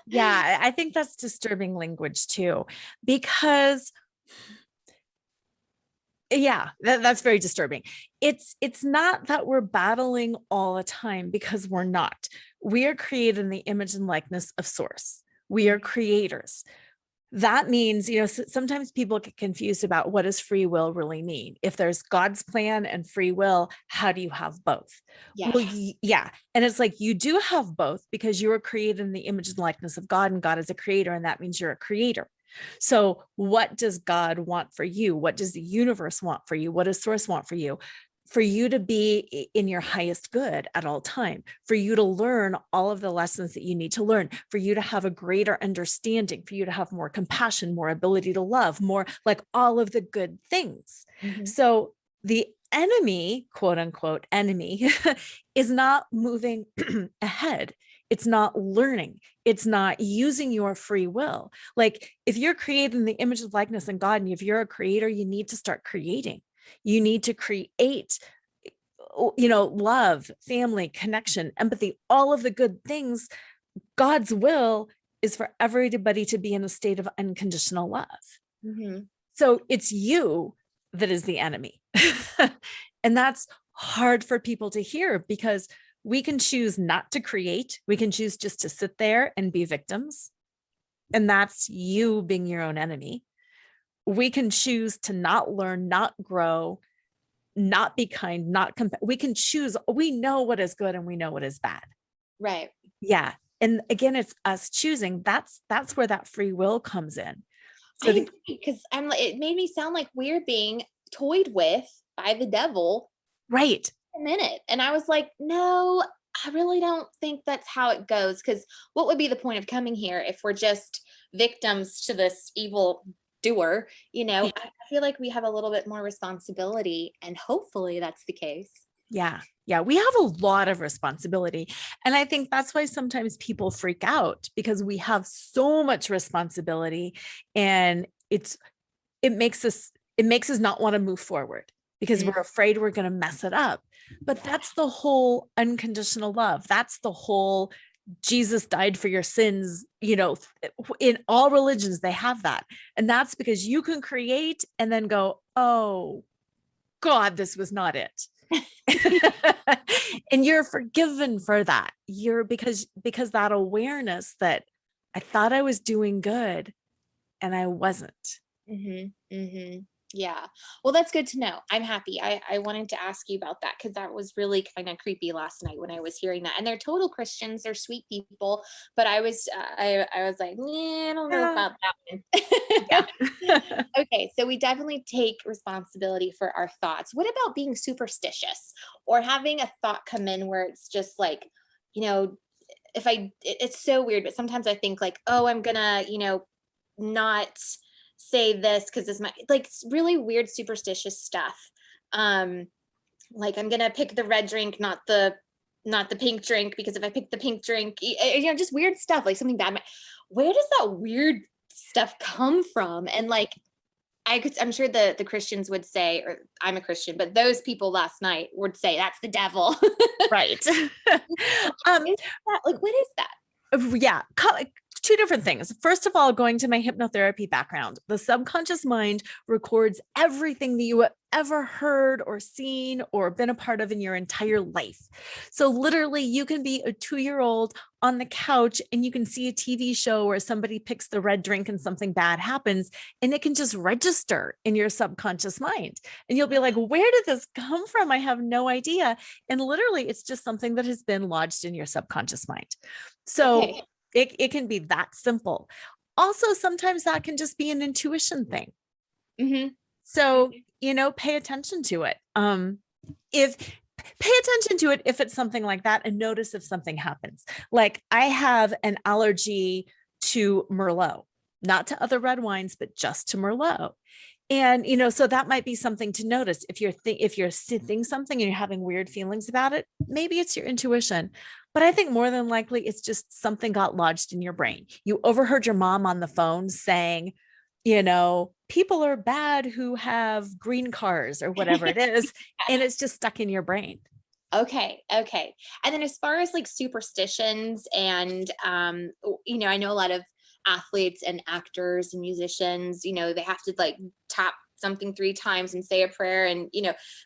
C: Yeah, I think that's disturbing language too, because yeah, that's very disturbing. It's not that we're battling all the time, because we're not. We are created in the image and likeness of Source. We are creators. That means, sometimes people get confused about what does free will really mean. If there's God's plan and free will, how do you have both?
D: Yeah.
C: Well, yeah. And it's like, you do have both, because you were created in the image and likeness of God, and God is a creator. And that means you're a creator. So what does God want for you? What does the universe want for you? What does Source want for you? For you to be in your highest good at all time, for you to learn all of the lessons that you need to learn, for you to have a greater understanding, for you to have more compassion, more ability to love, more, like, all of the good things. So the enemy, quote unquote enemy, is not moving ahead. It's not learning. It's not using your free will. Like, if you're created in the image of likeness in God, and if you're a creator, you need to start creating. You need to create, love, family, connection, empathy, all of the good things. God's will is for everybody to be in a state of unconditional love. So it's you that is the enemy. And that's hard for people to hear, because we can choose not to create. We can choose just to sit there and be victims. And that's you being your own enemy. We can choose to not learn, not grow, not be kind, not we can choose. We know what is good and we know what is bad.
D: Right.
C: Yeah. And again, it's us choosing. That's where that free will comes in. So
D: because it made me sound like we're being toyed with by the devil.
C: Right.
D: A minute. And I was like, no, I really don't think that's how it goes. Because what would be the point of coming here if we're just victims to this evil doer? I feel like we have a little bit more responsibility, and hopefully that's the case.
C: Yeah. Yeah. We have a lot of responsibility. And I think that's why sometimes people freak out, because we have so much responsibility, and it makes us not want to move forward, because we're afraid we're going to mess it up. But that's the whole unconditional love. That's the whole Jesus died for your sins. In all religions, they have that. And that's because you can create and then go, oh God, this was not it. And you're forgiven for that. Because that awareness that I thought I was doing good and I wasn't.
D: Yeah. Well, that's good to know. I'm happy. I wanted to ask you about that, because that was really kind of creepy last night when I was hearing that. And they're total Christians. They're sweet people. But I was like, I don't know about that one. Yeah. Okay. So we definitely take responsibility for our thoughts. What about being superstitious, or having a thought come in where it's just like, it's so weird, but sometimes I think like, oh, I'm gonna, not say this because this might, like, really weird superstitious stuff. Like, I'm gonna pick the red drink, not the pink drink, because if I pick the pink drink, just weird stuff, like something bad. Where does that weird stuff come from? And like, I'm sure the Christians would say, or I'm a Christian, but those people last night would say that's the devil.
C: Right.
D: What is that?
C: Yeah. Two different things. First of all, going to my hypnotherapy background, the subconscious mind records everything that you have ever heard or seen or been a part of in your entire life. So literally, you can be a 2-year-old on the couch and you can see a TV show where somebody picks the red drink and something bad happens, and it can just register in your subconscious mind. And you'll be like, where did this come from? I have no idea. And literally, it's just something that has been lodged in your subconscious mind. So
D: Okay.
C: It can be that simple. Also, sometimes that can just be an intuition thing. So, pay attention to it. Pay attention to it if it's something like that, and notice if something happens. Like, I have an allergy to Merlot, not to other red wines, but just to Merlot. And, so that might be something to notice. If you're sitting something and you're having weird feelings about it, maybe it's your intuition. But I think more than likely, it's just something got lodged in your brain. You overheard your mom on the phone saying, people are bad who have green cars or whatever it is. And it's just stuck in your brain.
D: Okay. Okay. And then as far as like superstitions and, I know a lot of athletes and actors and musicians, they have to like tap something 3 times and say a prayer and,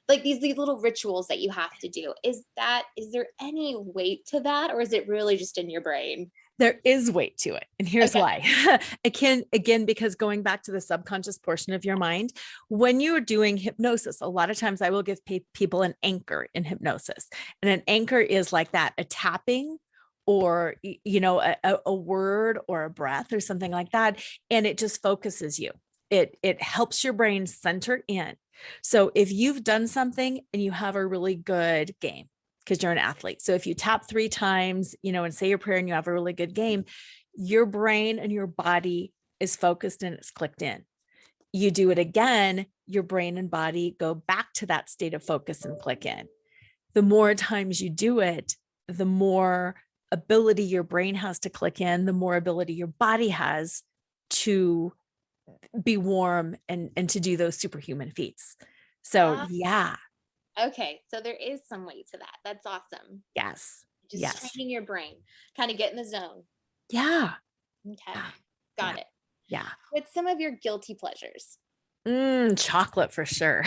D: like these little rituals that you have to do. Is there any weight to that, or is it really just in your brain?
C: There is weight to it. And here's
D: Okay.
C: why. Again, because going back to the subconscious portion of your mind, when you're doing hypnosis, a lot of times I will give people an anchor in hypnosis. And an anchor is like that, a tapping or, a word or a breath or something like that. And it just focuses you. It helps your brain center in. So if you've done something and you have a really good game, because you're an athlete. So if you tap 3 times, and say your prayer and you have a really good game, your brain and your body is focused and it's clicked in. You do it again, your brain and body go back to that state of focus and click in. The more times you do it, the more ability your brain has to click in, the more ability your body has to be warm and to do those superhuman feats. So yeah.
D: Okay. So there is some weight to that. That's awesome.
C: Yes.
D: Just training your brain, kind of get in the zone.
C: Yeah.
D: Okay. Got it.
C: Yeah.
D: What's some of your guilty pleasures?
C: Chocolate for sure.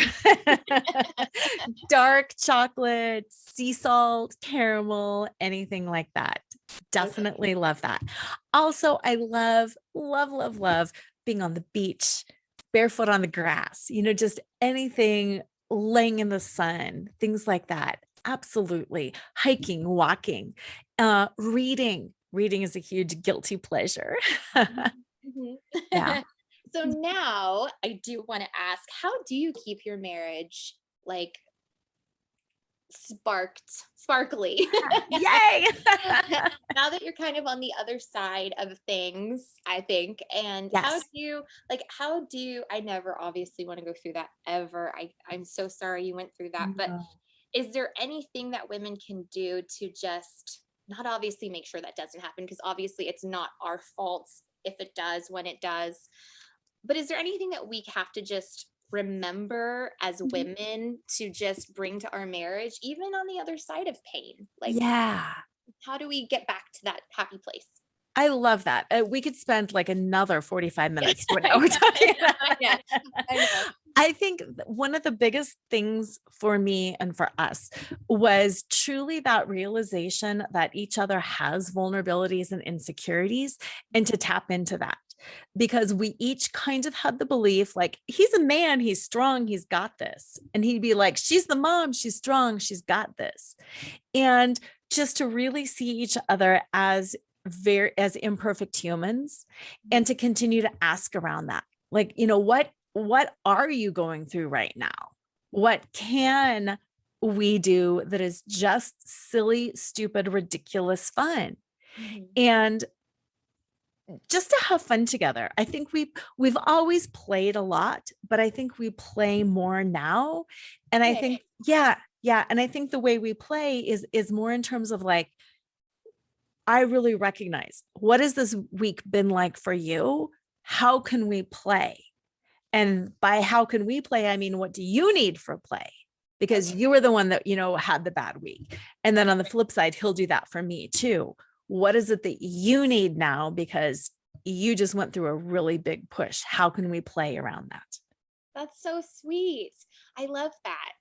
C: Dark chocolate, sea salt, caramel, anything like that. Definitely love that. Also, I love being on the beach, barefoot on the grass, just anything laying in the sun, things like that. Absolutely. Hiking, walking, reading is a huge guilty pleasure. Yeah.
D: So now I do want to ask, how do you keep your marriage like sparkly?
C: Yay.
D: Now that you're kind of on the other side of things, I think. And
C: Yes.
D: I never obviously want to go through that ever. I'm so sorry you went through that, but is there anything that women can do to just not obviously make sure that doesn't happen? Because obviously it's not our fault if it does, when it does. But is there anything that we have to just remember as women to just bring to our marriage, even on the other side of pain? Like, how do we get back to that happy place?
C: I love that. We could spend like another 45 minutes doing what we're talking about.
D: I know.
C: I think one of the biggest things for me and for us was truly that realization that each other has vulnerabilities and insecurities, and to tap into that. Because we each kind of had the belief, like, he's a man, he's strong, he's got this. And he'd be like, she's the mom, she's strong, she's got this. And just to really see each other as imperfect humans, and to continue to ask around that. Like, what are you going through right now? What can we do that is just silly, stupid, ridiculous fun? And just to have fun together. I think we've always played a lot, but I think we play more now. And I think, yeah. And I think the way we play is more in terms of like, I really recognize, what has this week been like for you? How can we play? And by how can we play, I mean, what do you need for play? Because you were the one that, had the bad week. And then on the flip side, he'll do that for me too. What is it that you need now? Because you just went through a really big push. How can we play around that?
D: That's so sweet. I love that.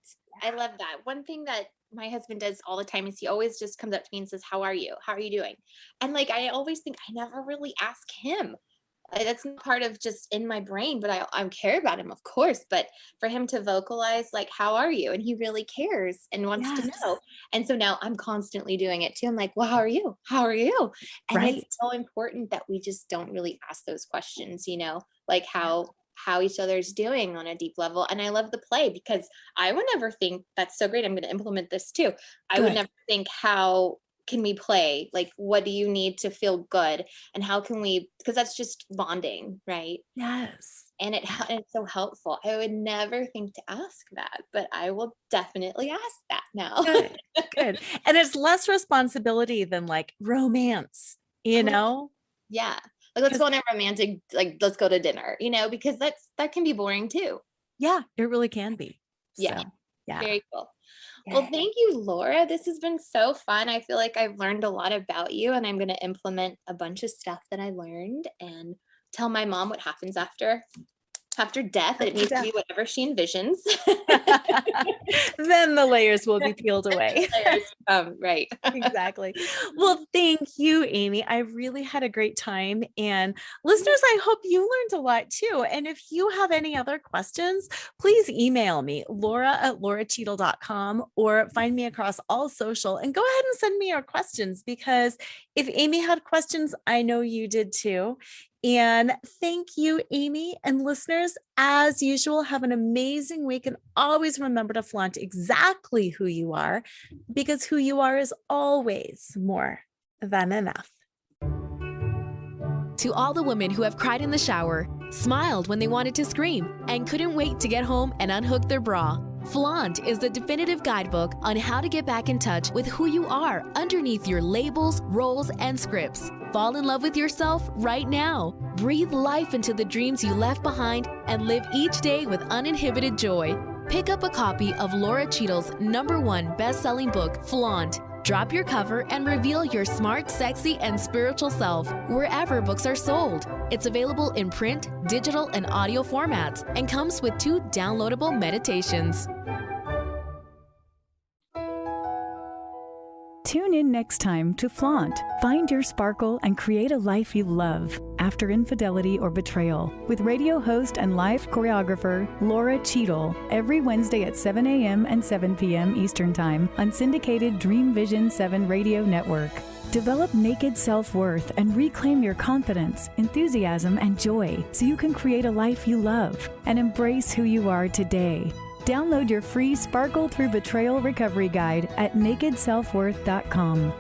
D: I love that. One thing that my husband does all the time is he always just comes up to me and says, how are you? How are you doing? And like, I always think I never really ask him. That's not part of just in my brain, but I care about him, of course. But for him to vocalize, like, how are you? And he really cares and wants to know. And so now I'm constantly doing it too. I'm like, well, how are you? How are you? And it's so important that we just don't really ask those questions, like how each other's doing on a deep level. And I love the play, because I would never think, that's so great, I'm going to implement this too. I would never think how can we play? Like, what do you need to feel good? And how can we, because that's just bonding, right?
C: Yes.
D: And it's so helpful. I would never think to ask that, but I will definitely ask that now.
C: Good. Good. And it's less responsibility than like romance, you know?
D: Yeah. Like, let's go on a romantic, like, let's go to dinner, because that can be boring too.
C: Yeah, it really can be.
D: Yeah.
C: So, yeah.
D: Very cool. Well, thank you, Lora. This has been so fun. I feel like I've learned a lot about you, and I'm going to implement a bunch of stuff that I learned and tell my mom what happens after death. It needs to be whatever she envisions.
C: Then the layers will be peeled away.
D: Right.
C: Exactly. Well, thank you, Amie. I really had a great time. And listeners, I hope you learned a lot too. And if you have any other questions, please email me, Lora@LoraCheadle.com, or find me across all social and go ahead and send me your questions, because if Amie had questions, I know you did too. And thank you, Amie, and listeners. As usual, have an amazing week, and always remember to flaunt exactly who you are, because who you are is always more than enough.
B: To all the women who have cried in the shower, smiled when they wanted to scream, and couldn't wait to get home and unhook their bra, Flaunt is the definitive guidebook on how to get back in touch with who you are underneath your labels, roles, and scripts. Fall in love with yourself right now. Breathe life into the dreams you left behind and live each day with uninhibited joy. Pick up a copy of Lora Cheadle's #1 best-selling book, Flaunt. Drop your cover and reveal your smart, sexy, and spiritual self wherever books are sold. It's available in print, digital, and audio formats, and comes with 2 downloadable meditations.
A: Tune in next time to Flaunt. Find your sparkle and create a life you love after infidelity or betrayal with radio host and live choreographer Lora Cheadle every Wednesday at 7 a.m. and 7 p.m. Eastern Time on syndicated Dream Vision 7 radio network. Develop naked self-worth and reclaim your confidence, enthusiasm, and joy so you can create a life you love and embrace who you are today. Download your free Sparkle Through Betrayal Recovery Guide at nakedselfworth.com.